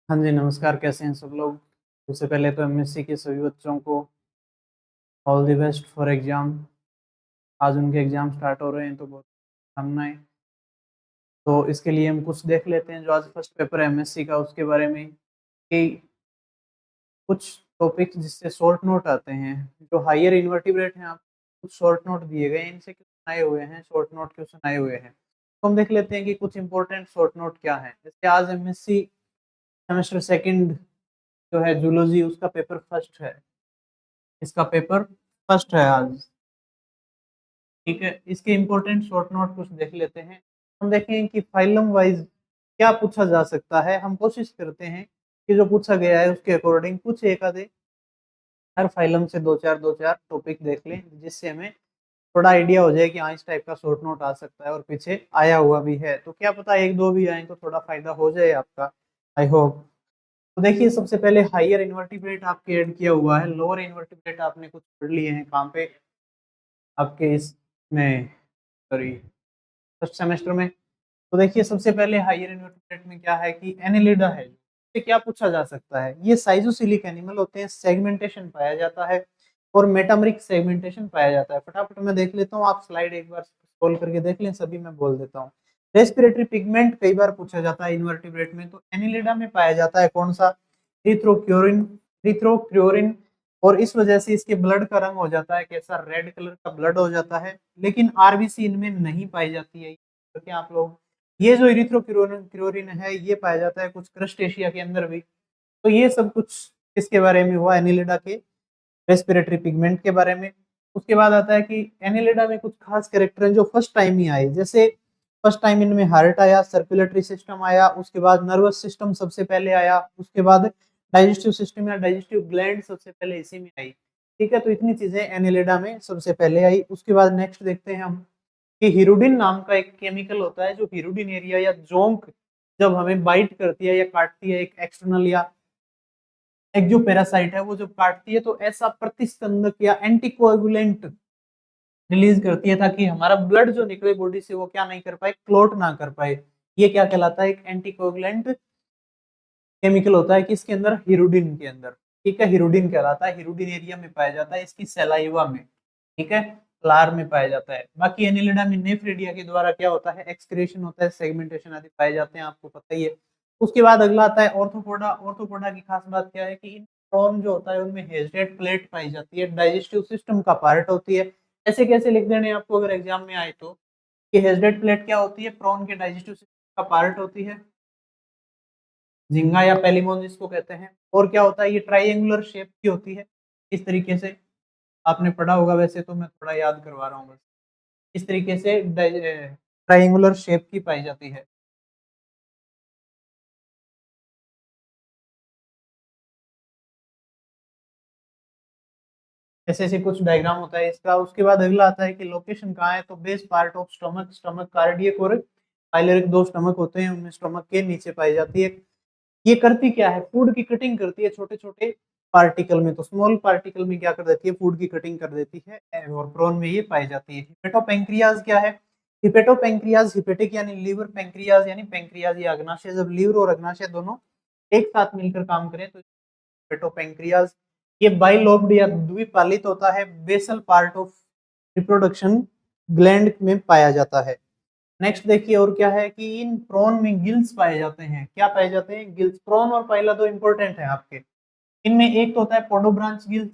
हाँ जी, नमस्कार। कैसे हैं सब लोग? सबसे पहले तो एमएससी के सभी बच्चों को all the best for exam. आज उनके एग्ज़ाम स्टार्ट हो रहे हैं तो बहुत शुभकामनाएँ। तो इसके लिए हम कुछ देख लेते हैं जो आज फर्स्ट पेपर है एमएससी का उसके बारे में कि कुछ टॉपिक्स जिससे शॉर्ट नोट आते हैं। जो हायर इन्वर्टिब्रेट हैं आप कुछ शॉर्ट नोट दिए गए हैं, इनसे क्वेश्चन आए हुए हैं, शॉर्ट नोट क्वेश्चन आए हुए हैं। तो हम देख लेते हैं कि कुछ इंपॉर्टेंट शॉर्ट नोट क्या हैं। जैसे आज एमएससी सेमेस्टर सेकंड जो है जूलॉजी उसका पेपर फर्स्ट है। इसका पेपर फर्स्ट है आज। ठीक है, इसके इम्पोर्टेंट शॉर्ट नोट कुछ देख लेते हैं। हम देखें कि फाइलम वाइज क्या पूछा जा सकता है। हम कोशिश करते हैं कि जो पूछा गया है उसके अकॉर्डिंग कुछ एक आधे हर फाइलम से दो चार टॉपिक देख लें, जिससे हमें थोड़ा आइडिया हो जाए कि हाँ इस टाइप का शॉर्ट नोट आ सकता है और पीछे आया हुआ भी है। तो क्या पता एक दो भी आए तो थोड़ा फायदा हो जाए आपका। I hope. तो देखिए, सबसे पहले हायर इन्वर्टिब्रेट आपके ऐड किया हुआ है, लोअर इन्वर्टिब्रेट आपने कुछ पढ़ लिए हैं कहाँ पे आपके इसमें, सॉरी, फर्स्ट सेमेस्टर में। तो देखिए, सबसे पहले हायर इन्वर्टिब्रेट में क्या है कि एनिलिडा है। इससे क्या पूछा जा सकता है? ये साइजोसिलिक एनिमल होते हैं, सेगमेंटेशन पाया जाता है और मेटामरिक सेगमेंटेशन पाया जाता है। फटाफट मैं देख लेता हूँ, आप स्लाइड एक बार स्क्रॉल करके देख लें, सभी मैं बोल देता हूँ। रेस्पिरेटरी पिगमेंट कई बार पूछा जाता है इन्वर्टिब्रेट में, तो एनिलिडा में पाया जाता है कौन सा? इरिथ्रोक्योरिन। इरिथ्रोक्योरिन। और इस वजह से इसके ब्लड का रंग हो जाता है कैसा? रेड कलर का ब्लड हो जाता है। लेकिन आरबीसी इनमें नहीं पाई जाती है। तो क्या आप लोग, ये जो इरिथ्रोक्लोरिन है ये पाया जाता है कुछ क्रस्टेशिया के अंदर भी। तो ये सब कुछ किसके बारे में हुआ? एनिलिडा के रेस्पिरेटरी पिगमेंट के बारे में। उसके बाद आता है कि एनिलिडा में कुछ खास कैरेक्टर हैं जो फर्स्ट टाइम ही आए। जैसे फर्स्ट टाइम इनमें हार्ट आया, सर्कुलेटरी सिस्टम आया, उसके बाद नर्वस सिस्टम सबसे पहले आया, उसके बाद डाइजेस्टिव सिस्टम या डाइजेस्टिव ग्लैंड सबसे पहले इसी में आई। ठीक है, तो इतनी चीजें एनिलिडा में सबसे पहले आई। उसके बाद नेक्स्ट देखते हैं हम कि हिरुडिन नाम का एक केमिकल होता है, जो हिरुडिन एरिया या जोंक जब हमें बाइट करती है या काटती है, एक एक्सटर्नल या एक जो पैरासाइट है वो जब काटती है तो ऐसा प्रतिस्कंदक या एंटीकोएगुलेंट रिलीज करती है ताकि हमारा ब्लड जो निकले बॉडी से वो क्या नहीं कर पाए, क्लोट ना कर पाए। ये क्या कहलाता है? एक एंटीकोएगुलेंट केमिकल होता है किसके अंदर? हिरुडिन के अंदर। ठीक है, हिरुडिन कहलाता है, हिरुडिन एरिया में पाया जाता है, इसकी सलाइवा में। ठीक है, फ्लार में पाया जाता है। बाकी एनिलिडा में नेफ्रेडिया के द्वारा क्या होता है? एक्सक्रीशन होता है, सेगमेंटेशन आदि पाए जाते हैं, आपको पता ही है। उसके बाद अगला आता है ऑर्थोपोडा। ऑर्थोपोडा की खास बात क्या है कि इन प्रॉन जो होता है उनमें हेजडेड प्लेट पाई जाती है, डाइजेस्टिव सिस्टम का पार्ट होती है। ऐसे कैसे लिख देने आपको अगर एग्जाम में आए तो, कि हेजडेड प्लेट क्या होती है? प्रॉन के डाइजेस्टिव सिस्टम का पार्ट होती है, झींगा या पेलिमोन जिसको कहते हैं। और क्या होता है? ये ट्राइएंगुलर शेप की होती है। इस तरीके से आपने पढ़ा होगा, वैसे तो मैं थोड़ा याद करवा रहा हूँ बस। इस तरीके से ट्राइएंगुलर शेप की पाई जाती है। ऐसे ऐसे कुछ डायग्राम होता है इसका। उसके बाद अगला आता है कि लोकेशन कहाँ है, तो base part of stomach. Stomach cardiac और पाइलोरिक दो स्टमक होते हैं, उनमें स्टमक के नीचे पाई जाती है। ये करती क्या है? फूड की कटिंग करती है छोटे छोटे पार्टिकल में। तो स्मॉल पार्टिकल में क्या कर देती है? फूड की कटिंग कर देती है, और प्रोन में ये पाई जाती है। हिपेटोपेंक्रियाज क्या है? हिपेटोपेंक्रियाज, हिपेटिक यानी लीवर, पेंक्रियाज यानी पेंक्रियाज या अग्नाशय। जब लीवर और अग्नाशय दोनों एक साथ मिलकर काम करें तो हिपेटोपेंक्रियाज। ये बाइलोब्ड या द्विपालित होता है, basal part of reproduction gland में पाया जाता है। नेक्स्ट देखिए और क्या है कि इन प्रॉन में गिल्स पाए जाते हैं। क्या पाए जाते हैं? गिल्स। प्रॉन और पाइला दो इंपॉर्टेंट है आपके। इनमें एक तो होता है पोडोब्रांच गिल्स।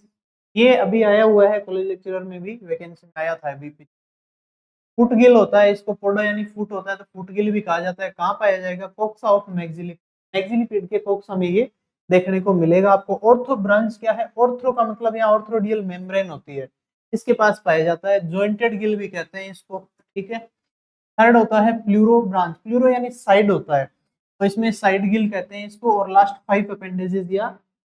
ये अभी आया हुआ है कॉलेज लेक्चरर में भी, वैकेंसी में आया था अभी। फुट गिल होता है, इसको पोडो यानी फुट होता है तो फुट गिल भी कहा जाता है। कहाँ पाया जाएगा? कोक्सा ऑफ मैक्सिली। मैक्सिलिपिड के कोक्सा में ये देखने को मिलेगा आपको। ऑर्थो ब्रांच क्या है? ऑर्थो का मतलब यहाँ ऑर्थोडियल मेम्ब्रेन होती है, इसके पास पाया जाता है। जॉइंटेड गिल भी कहते हैं इसको। ठीक है। थर्ड होता है प्लूरो ब्रांच। प्लूरो यानी साइड होता है, तो इसमें साइड गिल कहते हैं इसको। और लास्ट फाइव अपेंडेजेस या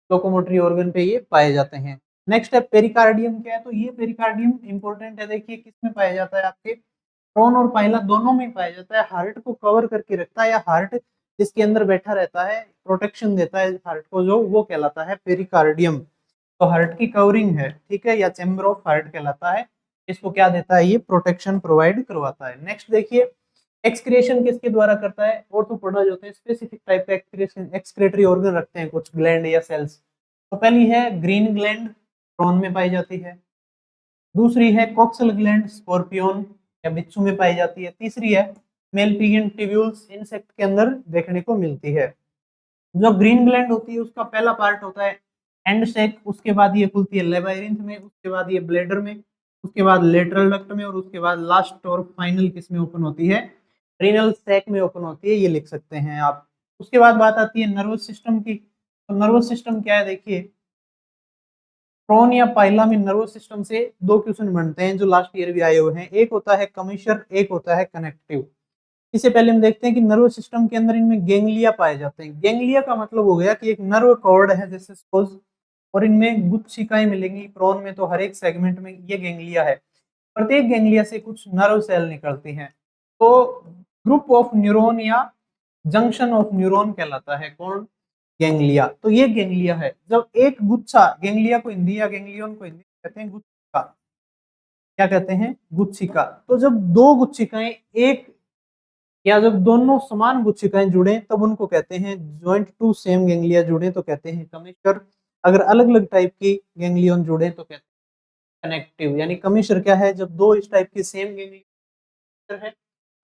लोकोमोटरी ऑर्गन पे ये पाए जाते हैं। नेक्स्ट है पेरिकार्डियम। क्या है? तो ये पेरिकार्डियम इंपॉर्टेंट है। देखिए किसमें पाया जाता है? आपके प्रोन और पाइला दोनों में पाया जाता है। हार्ट को कवर करके रखता है, या हार्ट जिसके अंदर बैठा रहता है, प्रोटेक्शन देता है हार्ट को, जो वो कहलाता है पेरिकार्डियम। तो हार्ट की कवरिंग है, ठीक है, या चैम्बर ऑफ हार्ट कहलाता है। इसको क्या देता है? ये प्रोटेक्शन प्रोवाइड करवाता है। नेक्स्ट देखिए एक्सक्रिएशन किसके द्वारा करता है? ऑर्थोपोडा जो होते हैं स्पेसिफिक टाइप का एक्सक्रिएशन एक्सक्रेटरी ऑर्गन रखते हैं कुछ ग्लैंड या सेल्स। तो पहली है ग्रीन ग्लैंड, प्रॉन में पाई जाती है। दूसरी है कोक्सल ग्लैंड, स्कॉर्पियन या बिच्छू में पाई जाती है। तीसरी है मेलपिगियन ट्यूब्यूल्स, इंसेक्ट के अंदर देखने को मिलती है। जो ग्रीन ग्लैंड होती है उसका पहला पार्ट होता है एंड सेक, उसके बाद ये खुलती है लेबाइरिंथ में, उसके बाद ये ब्लैडर में, उसके बाद लेटरल डक्ट में, और उसके बाद लास्ट और फाइनल किस में ओपन होती है? रीनल सैक में ओपन होती है, ये लिख सकते हैं आप। उसके बाद बात आती है नर्वस सिस्टम की। तो नर्वस सिस्टम क्या है देखिए, प्रोन या पाइला में नर्वस सिस्टम से दो क्वेश्चन बनते हैं जो लास्ट ईयर भी आए हुए हैं। एक होता है कमिशर, एक होता है कनेक्टिव। इससे पहले हम देखते हैं कि नर्वस सिस्टम के अंदर इनमें गैंग्लिया पाए जाते हैं। गैंग्लिया का मतलब हो गया कि एक नर्व कॉर्ड है जैसे सपोज, और इनमें गुच्छिकाएं मिलेंगी। प्रोन में तो हर एक सेगमेंट में ये गैंग्लिया है, प्रत्येक गैंग्लिया से कुछ नर्व सेल निकलती हैं। तो ग्रुप ऑफ न्यूरॉन या जंक्शन ऑफ न्यूरॉन कहलाता है कौन? गैंग्लिया। तो ये गैंग्लिया है। जब एक गुच्छा, गैंग्लिया को हिंदी या गैंग्लियन को हिंदी कहते हैं गुच्छिका, क्या कहते हैं? गुच्छिका। तो जब दो गुच्छिकाएं एक या जब दोनों समान गुच्छिकाएं जुड़े तब उनको कहते हैं जॉइंट टू सेम गैंग्लिया जुड़े तो कहते हैं कमिश्र। अगर अलग अलग टाइप की गैंग्लियन जुड़े तो कहते हैं कनेक्टिव। यानी कमिश्र क्या है? जब दो इस टाइप की सेम गैंग्लियन है,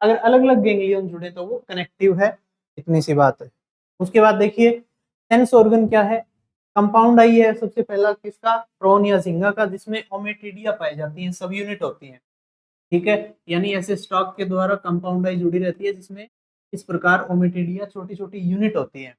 अगर अलग अलग गैंग्लियन जुड़े तो वो कनेक्टिव है। इतनी सी बात है। उसके बाद देखिए सेंस ऑर्गन क्या है? कंपाउंड आई है सबसे पहला किसका? प्रोन या झिंगा का, जिसमें ओमेटिडिया पाई जाती है, सब यूनिट होती है। ठीक है, यानी ऐसे स्टॉक के द्वारा कंपाउंड आई जुड़ी रहती है जिसमें इस प्रकार ओमेटिडिया छोटी छोटी यूनिट होती है।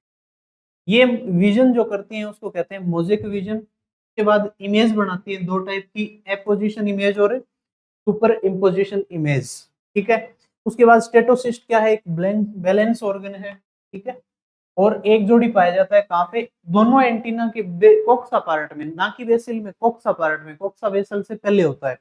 ये विजन जो करती हैं उसको कहते हैं मोजेक विजन। उसके बाद इमेज बनाती है दो टाइप की, एपोजिशन इमेज और सुपर इम्पोजिशन इमेज। ठीक है। उसके बाद स्टेटोसिस्ट क्या है? एक बैलेंस ऑर्गन है। ठीक है, और एक जोड़ी पाया जाता है कहाँ पे? दोनों एंटीना के कोक्सा पार्ट में, ना कि बेसिल में, कोक्सा पार्ट में। कोक्सा बेसल से पहले होता है।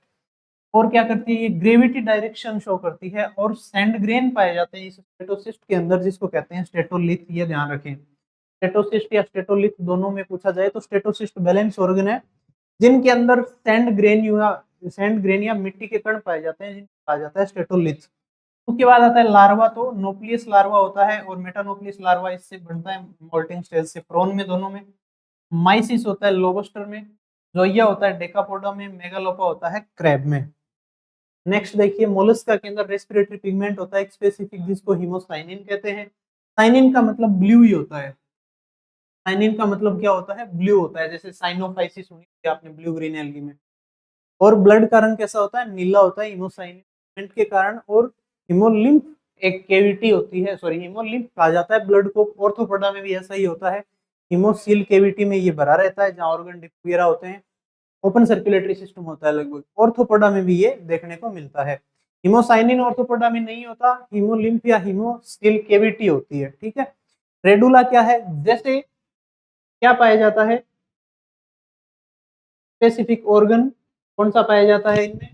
और क्या करती है? ये ग्रेविटी डायरेक्शन शो करती है। और सैंड ग्रेन पाए जाते हैं इस स्टेटोसिस्ट के अंदर, जिसको कहते हैं स्टेटोलिथ। ये ध्यान रखें, स्टेटोसिस्ट या स्टेटोलिथ दोनों में पूछा जाए तो स्टेटोसिस्ट बैलेंस ऑर्गन है जिनके अंदर सैंड ग्रेन या मिट्टी के कण पाए जाते हैं, जिनको कहा जाता है स्टेटोलिथ। उसके बाद आता है लार्वा। तो नोक्लियस लार्वा होता है और मेटानोक्लियस लार्वा इससे बनता है मोल्टिंग स्टेज से। प्रोन में दोनों में। माइसिस होता है लोबस्टर में। जोइया होता है डेकापोडा में। मेगालोपा होता है क्रैब में। नेक्स्ट देखिए मोलस्का के अंदर रेस्पिरेटरी पिगमेंट होता है एक स्पेसिफिक, जिसको हीमोसाइनिन कहते हैं। साइनिन का मतलब ब्लू ही होता है। साइनिन का मतलब क्या होता है? ब्लू होता है। जैसे साइनोफाइसिस सुनी थी आपने ब्लू ग्रीन एल्गी में। और ब्लड का रंग कैसा होता है? नीला होता है हीमोसाइनिन के कारण। और हीमोलिम्फ एक केविटी होती है, सॉरी हीमोलिम्फ कहा जाता है ब्लड को। ऑर्थोपोडा में भी ऐसा ही होता है, हीमोसील केविटी में ये भरा रहता है जहाँ ऑर्गन डिप वगैरह होते हैं। ओपन सर्कुलेटरी सिस्टम होता है लगभग। ऑर्थोपोडा में भी ये देखने को मिलता है। हीमोसाइनिन ऑर्थोपोडा में नहीं होता, हीमोलिम्फ या हीमोसील केविटी होती है। ठीक है। रेडुला क्या है? जैसे क्या पाया जाता है? स्पेसिफिक ऑर्गन कौन सा पाया जाता है इनमें?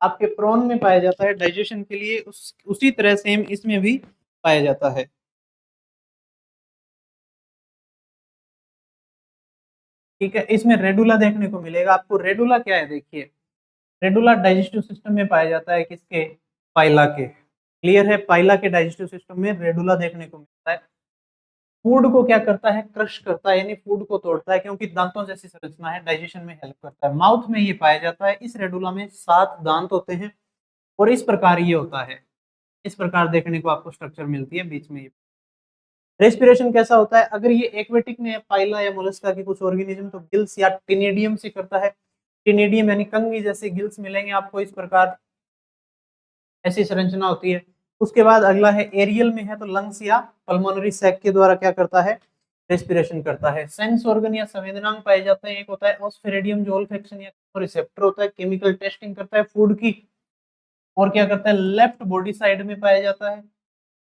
आपके प्रोन में पाया जाता है डाइजेशन के लिए, उसी तरह सेम इसमें भी पाया जाता है। ठीक है, इसमें रेडुला देखने को मिलेगा आपको। रेडुला क्या है देखिए, रेडुला डाइजेस्टिव सिस्टम में पाया जाता है किसके? पाइला के। क्लियर है, पाइला के डाइजेस्टिव सिस्टम में रेडुला देखने को मिलता है। फूड को क्या करता है? क्रश करता है, यानी फूड को तोड़ता है, क्योंकि दांतों जैसी संरचना है, डाइजेशन में हेल्प करता है। माउथ में ये पाया जाता है। इस रेडुला में 7 दांत होते हैं और इस प्रकार ये होता है। इस प्रकार देखने को आपको स्ट्रक्चर मिलती है बीच में। ये रेस्पिरेशन कैसा होता है? अगर ये एक्वेटिक में पाइला या मोलस्का के कुछ ऑर्गेनिज्म तो गिल्स या टिनेडियम से करता है। टिनेडियम यानी कंघी जैसे गिल्स मिलेंगे आपको इस प्रकार, ऐसी संरचना होती है। उसके बाद अगला है एरियल में है तो लंग्स या पल्मोनरी सैक के द्वारा क्या करता है? रेस्पिरेशन करता है। सेंस ऑर्गन या संवेदनांग पाए जाते हैं। एक होता है ऑस्फेरेडियम जो ऑल्फैक्शन या रिसेप्टर होता है, केमिकल टेस्टिंग करता है फूड की। और क्या करता है? लेफ्ट बॉडी साइड में पाया जाता है।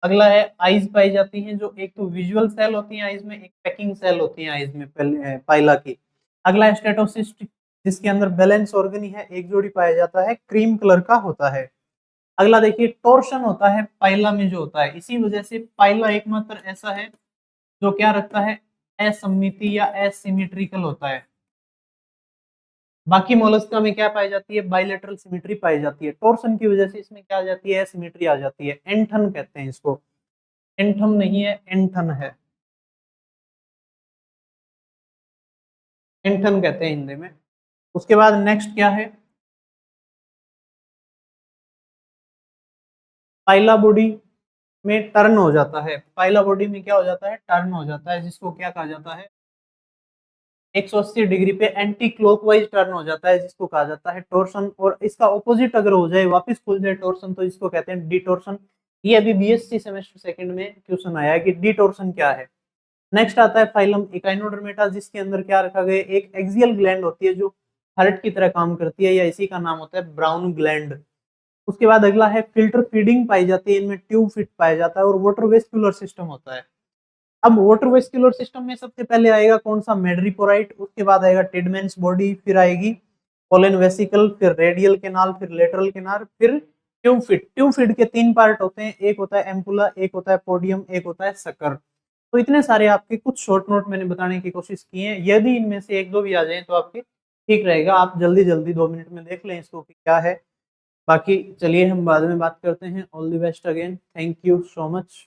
अगला है आईज पाई जाती हैं, जो एक तो विजुअल सेल होती है आईज में, एक पैकिंग सेल होती है आईज में पहले पाइला की। अगला है स्टेटोसिस्ट, जिसके अंदर बैलेंस ऑर्गन ही है, एक जोड़ी पाया जाता है, क्रीम कलर का होता है। अगला देखिए टोर्शन होता है पाइला में जो होता है, इसी वजह से पाइला एकमात्र ऐसा है जो क्या रखता है? असममिति या एसिमेट्रिकल होता है। बाकी मोलस्का में क्या पाई जाती है, बाइलेटरल सिमेट्री पाई जाती है। टोर्सन की वजह से इसमें क्या आ जाती है, सिमेट्री आ जाती है। एंथन कहते हैं इसको, एंथम नहीं है, एंथन है, एंथन कहते हैं हिंदी में। उसके बाद नेक्स्ट क्या है, पाइला बॉडी में टर्न हो जाता है, पाइला बॉडी में क्या हो जाता है, टर्न हो जाता है, जिसको क्या कहा जाता है, 180 डिग्री पे एंटी क्लॉकवाइज टर्न हो जाता है, जिसको कहा जाता है टोर्सन। और इसका ऑपोजिट अगर हो जाए, वापस खुल जाए टोर्सन, तो इसको कहते हैं डिटोर्सन। ये अभी बीएससी सेमेस्टर सेकंड में क्वेश्चन आया है कि डिटोर्सन क्या है। नेक्स्ट आता है फाइलम इकाइनोडर्मेटा, जिसके अंदर क्या रखा गया, एक एक्सियल ग्लैंड होती है जो हार्ट की तरह काम करती है, या इसी का नाम होता है ब्राउन ग्लैंड। उसके बाद अगला है फिल्टर फीडिंग पाई जाती है, इनमें ट्यूब फिट पाया जाता है और वाटर वेस्कुलर सिस्टम होता है। अब वाटर वेस्कुलर सिस्टम में सबसे पहले आएगा कौन सा, मेड्रिपोराइट, उसके बाद आएगा टिडमेंस बॉडी, फिर आएगी पोलन वेसिकल, फिर रेडियल केनाल, फिर लेटरल केनाल, फिर ट्यूब फिट। ट्यूब फिट के तीन पार्ट होते हैं, एक होता है एम्पुला, एक होता है पोडियम, एक होता है सकर। तो इतने सारे आपके कुछ शॉर्ट नोट मैंने बताने की कोशिश की है, यदि इनमें से एक दो भी आ जाए तो आपके ठीक रहेगा, आप जल्दी जल्दी 2 मिनट में देख लें इसको कि क्या है। बाकी चलिए हम बाद में बात करते हैं। All the best again, thank you so much.